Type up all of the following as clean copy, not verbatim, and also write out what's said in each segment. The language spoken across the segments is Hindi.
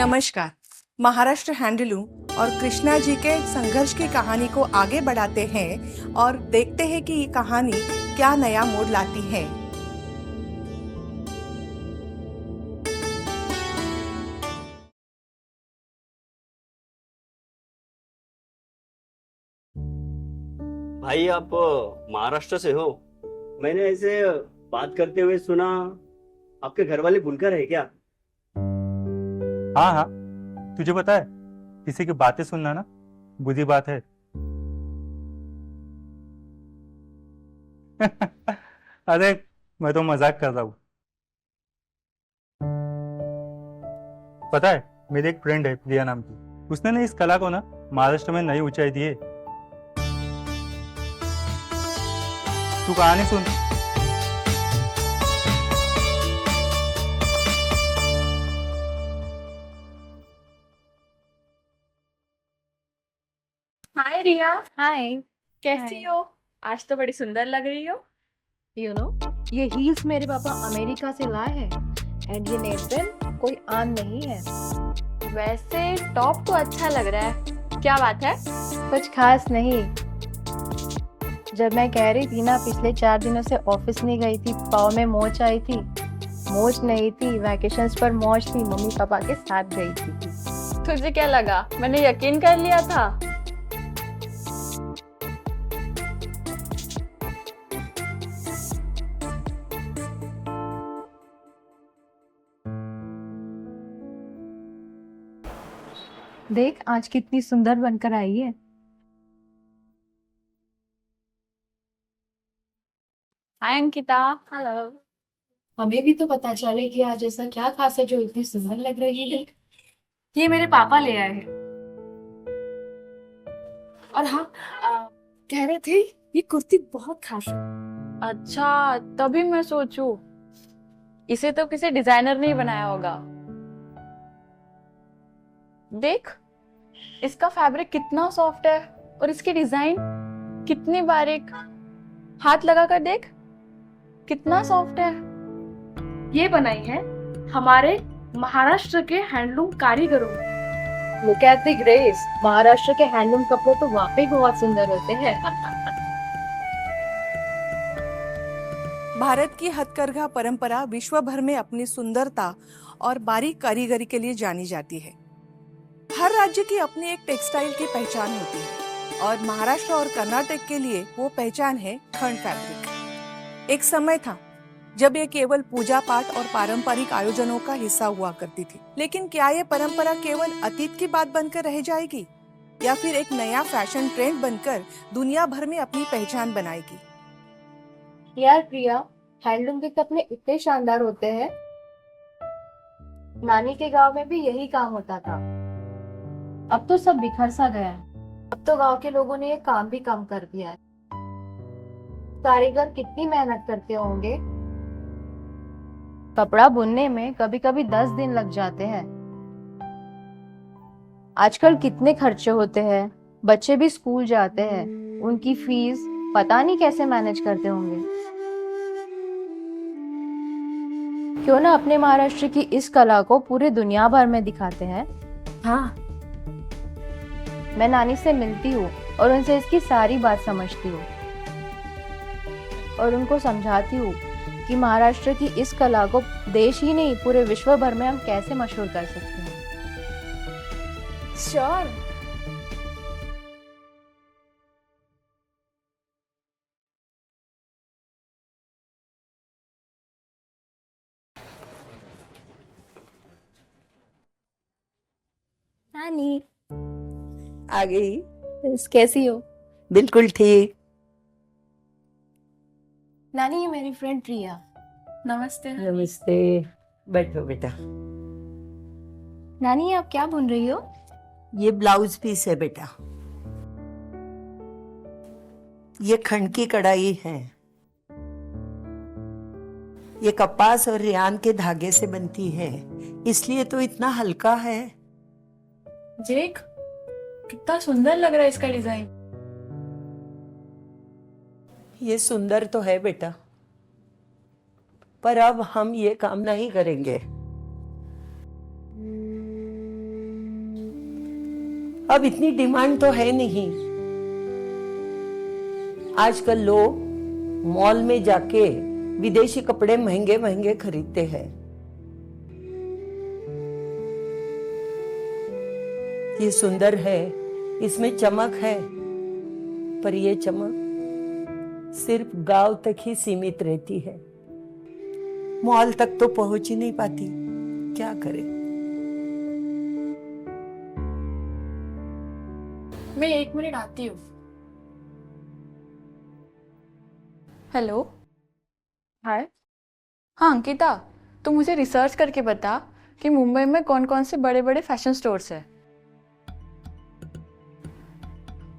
नमस्कार। महाराष्ट्र हैंडलूम और कृष्णा जी के संघर्ष की कहानी को आगे बढ़ाते हैं और देखते हैं कि ये कहानी क्या नया मोड़ लाती है। भाई आप महाराष्ट्र से हो? मैंने ऐसे बात करते हुए सुना आपके घर वाले बुनकर है क्या? हाँ हाँ, तुझे पता है किसी की बातें सुनना ना बुरी बात है। अरे मैं तो मजाक कर रहा हूँ। पता है मेरी एक फ्रेंड है प्रिया नाम की, उसने ना इस कला को ना महाराष्ट्र में नई ऊंचाई दी है। तू कहानी सुन। हाय रिया। हाय। कैसी हाय। हो? आज तो बड़ी सुंदर लग रही हो। ये हील्स मेरे पापा अमेरिका से लाए हैं एंड ये नेल पेन कोई आम नहीं है। वैसे टॉप तो अच्छा लग रहा है, क्या बात है? कुछ खास नहीं। जब मैं कह रही थी ना पिछले 4 दिनों से ऑफिस नहीं गई थी, पाँव में मोच आई थी। मोच नहीं थी, वैकेशंस पर मौज थी, मम्मी पापा के साथ गई थी। तुझे क्या लगा मैंने यकीन कर लिया था? देख आज कितनी सुंदर बनकर आई है। हाय अंकिता। हेलो। हमें भी तो पता चले कि आज ऐसा क्या खास है जो इतनी सुंदर लग रही है। ये मेरे पापा ले आए हैं। और हाँ, कह रहे थे ये कुर्ती बहुत खास है। अच्छा, तभी मैं सोचूं इसे तो किसी डिजाइनर ने ही बनाया होगा। देख, इसका फैब्रिक कितना सॉफ्ट है और इसकी डिजाइन कितनी बारीक। हाथ लगा कर देख, कितना सॉफ्ट है। ये बनाई है हमारे महाराष्ट्र के हैंडलूम कारीगरों ने। Look at the grace. Maharashtra के हैंडलूम कपड़े तो वाकई बहुत सुंदर होते हैं। भारत की हथकरघा परंपरा विश्व भर में अपनी सुंदरता और बारीक कारीगरी के लिए जानी जाती है। हर राज्य की अपनी एक टेक्सटाइल की पहचान होती है और महाराष्ट्र और कर्नाटक के लिए वो पहचान है खंड फैब्रिक। एक समय था जब ये केवल पूजा पाठ और पारंपरिक आयोजनों का हिस्सा हुआ करती थी, लेकिन क्या ये परंपरा केवल अतीत की बात बनकर रह जाएगी या फिर एक नया फैशन ट्रेंड बनकर दुनिया भर में अपनी पहचान बनाएगी? यार प्रिया, हैंडलूम के कपड़े इतने शानदार होते हैं। नानी के गांव में भी यही काम होता था। अब तो सब बिखर सा गया है। अब तो गांव के लोगों ने ये काम भी कम कर दिया है। कारीगर कितनी मेहनत करते होंगे। कपड़ा बुनने में कभी कभी 10 दिन लग जाते हैं। आजकल कितने खर्चे होते हैं। बच्चे भी स्कूल जाते हैं, उनकी फीस पता नहीं कैसे मैनेज करते होंगे। क्यों ना अपने महाराष्ट्र की इस कला को पूरे दुनिया भर में दिखाते हैं। हाँ, मैं नानी से मिलती हूँ और उनसे इसकी सारी बात समझती हूँ और उनको समझाती हूँ कि महाराष्ट्र की इस कला को देश ही नहीं पूरे विश्व भर में हम कैसे मशहूर कर सकते हैं। श्योर। नानी आ गई। कैसी हो? बिल्कुल ठीक। नानी ये मेरी फ्रेंड प्रिया। नमस्ते। नमस्ते, बैठो बेटा। नानी आप क्या बुन रही हो? ये ब्लाउज पीस है बेटा। ये खंड की कढ़ाई है। ये कपास और रेयान के धागे से बनती है, इसलिए तो इतना हल्का है। देख, कितना सुंदर लग रहा है इसका डिजाइन। ये सुंदर तो है बेटा, पर अब हम ये काम नहीं करेंगे। अब इतनी डिमांड तो है नहीं। आजकल लोग मॉल में जाके विदेशी कपड़े महंगे महंगे खरीदते हैं। ये सुंदर है, इसमें चमक है, पर ये चमक सिर्फ गांव तक ही सीमित रहती है, मॉल तक तो पहुंच ही नहीं पाती। क्या करें? मैं 1 मिनट आती हूँ। हेलो। हाय। हाँ अंकिता, तू मुझे रिसर्च करके बता कि मुंबई में कौन कौन से बड़े बड़े फैशन स्टोर्स हैं,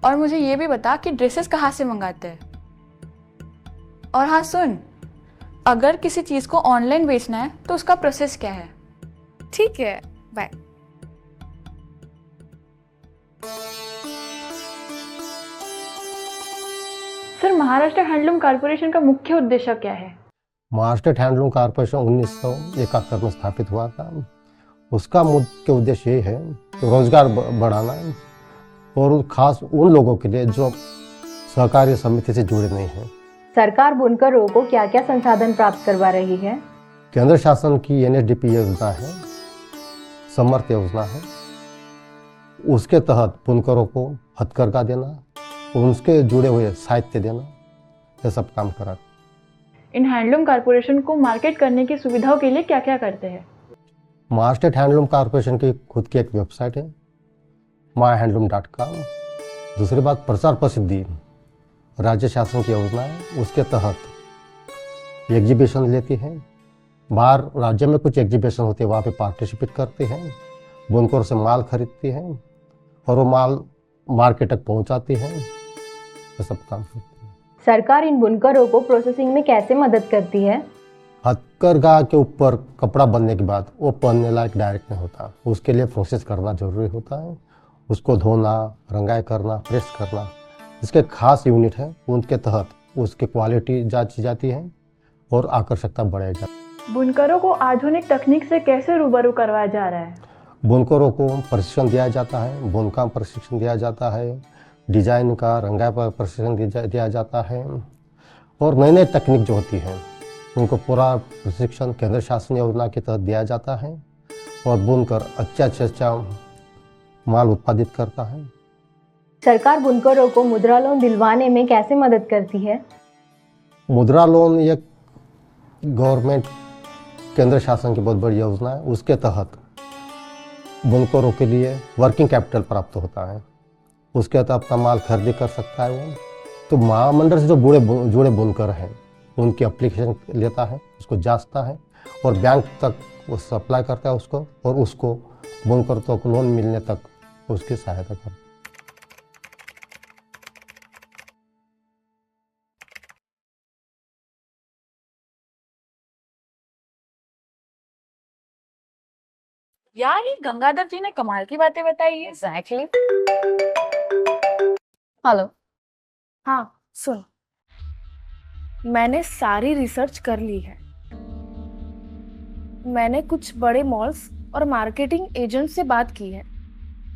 और मुझे ये भी बता कि ड्रेसेस कहाँ से मंगाते हैं। और हाँ सुन, अगर किसी चीज़ को ऑनलाइन बेचना है तो उसका प्रोसेस क्या है। ठीक है, bye. Sir, Maharashtra handloom corporation का मुख्य उद्देश्य क्या है? महाराष्ट्र हैंडलूम कॉर्पोरेशन 1971 में स्थापित हुआ था। उसका मुख्य उद्देश्य ये है कि रोजगार बढ़ाना, और खास उन लोगों के लिए जो सहकारी समिति से जुड़े नहीं हैं। सरकार बुनकरों को क्या क्या संसाधन प्राप्त करवा रही है? केंद्र शासन की NSDP योजना है, समर्थ योजना है, उसके तहत बुनकरों को हथकरघा देना, उनके जुड़े हुए साहित्य देना, ये सब काम करा। इन हैंडलूम कॉर्पोरेशन को मार्केट करने की सुविधाओं के लिए क्या क्या करते हैं? महाराष्ट्र हैंडलूम कॉर्पोरेशन की खुद की एक वेबसाइट है, myhandloom.com। दूसरी बात, प्रचार प्रसिद्धि राज्य शासन की योजना है, उसके तहत एग्जीबिशन लेती है, बाहर राज्य में कुछ एग्जीबिशन होते हैं, वहाँ पे पार्टिसिपेट करते हैं, बुनकरों से माल खरीदती हैं और वो माल मार्केट तक पहुँचाती हैं, ये सब काम करती है। सरकार इन बुनकरों को प्रोसेसिंग में कैसे मदद करती है? हथकरघा के ऊपर कपड़ा बनने के बाद वो पहनने लायक डायरेक्ट नहीं होता, उसके लिए प्रोसेस करना जरूरी होता है। उसको धोना, रंगाई करना, प्रेस करना, इसके खास यूनिट है, उनके तहत उसकी क्वालिटी जांची जाती है और आकर्षकता बढ़ाई जाती है। बुनकरों को आधुनिक तकनीक से कैसे रूबरू करवाया जा रहा है? बुनकरों को प्रशिक्षण दिया जाता है, बुनकाम प्रशिक्षण दिया जाता है, डिजाइन का, रंगाई पर प्रशिक्षण दिया जाता है, और नई नई तकनीक जो होती है उनको पूरा प्रशिक्षण केंद्र शासन योजना के तहत दिया जाता है, और बुनकर अच्छा माल उत्पादित करता है। सरकार बुनकरों को मुद्रा लोन दिलवाने में कैसे मदद करती है? मुद्रा लोन एक गवर्नमेंट केंद्र शासन की बहुत बड़ी योजना है, उसके तहत बुनकरों के लिए वर्किंग कैपिटल प्राप्त होता है, उसके तहत अपना माल खरीदी कर सकता है वो। तो महामंडल से जो जुड़े बुनकर हैं उनकी एप्लीकेशन लेता है, उसको जांचता है और बैंक तक वो सप्लाई करता है उसको, और उसको बुनकर तक लोन मिलने तक उसकी सहायता करता है। यार, ये गंगाधर जी ने कमाल की बातें बताई है। एग्जैक्टली। हेलो। हाँ सुन, मैंने सारी रिसर्च कर ली है। मैंने कुछ बड़े मॉल्स और मार्केटिंग एजेंट से बात की है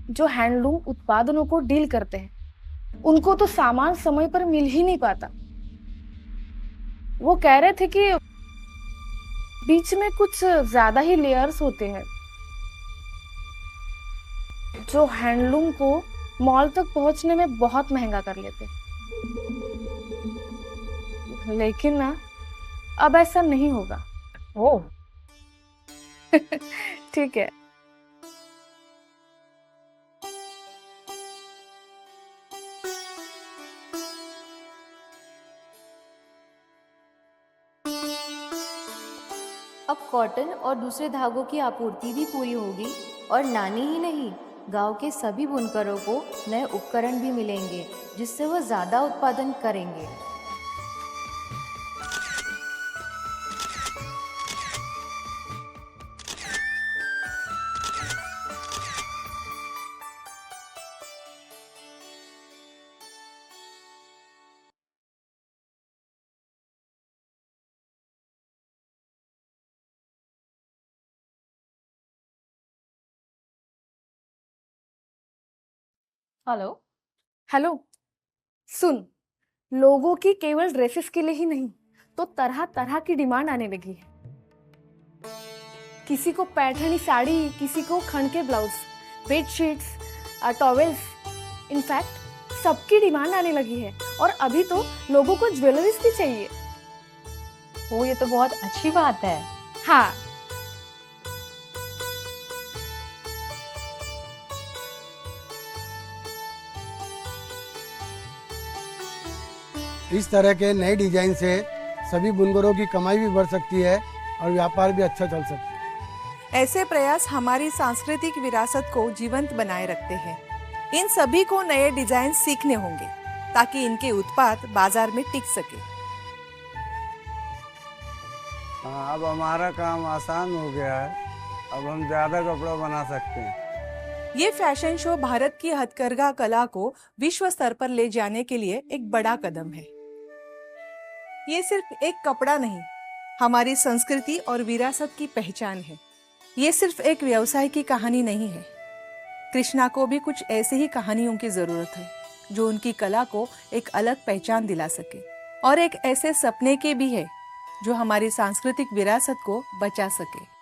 जो हैंडलूम उत्पादनों को डील करते हैं। उनको तो सामान समय पर मिल ही नहीं पाता। वो कह रहे थे कि बीच में कुछ ज्यादा ही लेयर्स होते हैं जो हैंडलूम को मॉल तक पहुंचने में बहुत महंगा कर लेते। लेकिन ना, अब ऐसा नहीं होगा। ओह। ठीक है। अब कॉटन और दूसरे धागों की आपूर्ति भी पूरी होगी, और नानी ही नहीं, गांव के सभी बुनकरों को नए उपकरण भी मिलेंगे जिससे वह ज्यादा उत्पादन करेंगे। हेलो। हेलो, सुन, लोगों की केवल ड्रेसेस के लिए ही नहीं तो तरह तरह की डिमांड आने लगी है। किसी को पैठनी साड़ी, किसी को खन के ब्लाउज, बेडशीट्स, टॉवेल्स, इनफैक्ट सबकी डिमांड आने लगी है। और अभी तो लोगों को ज्वेलरीज भी चाहिए। ओ, ये तो बहुत अच्छी बात है। हाँ, इस तरह के नए डिजाइन से सभी बुनकरों की कमाई भी बढ़ सकती है और व्यापार भी अच्छा चल सकता है। ऐसे प्रयास हमारी सांस्कृतिक विरासत को जीवंत बनाए रखते हैं। इन सभी को नए डिजाइन सीखने होंगे ताकि इनके उत्पाद बाजार में टिक सके। हाँ, अब हमारा काम आसान हो गया है। अब हम ज्यादा कपड़ा बना सकते हैं। ये फैशन शो भारत की हथकरघा कला को विश्व स्तर पर ले जाने के लिए एक बड़ा कदम है। ये सिर्फ एक कपड़ा नहीं, हमारी संस्कृति और विरासत की पहचान है। ये सिर्फ एक व्यवसाय की कहानी नहीं है। कृष्णा को भी कुछ ऐसे ही कहानियों की जरूरत है जो उनकी कला को एक अलग पहचान दिला सके, और एक ऐसे सपने के भी है जो हमारी सांस्कृतिक विरासत को बचा सके।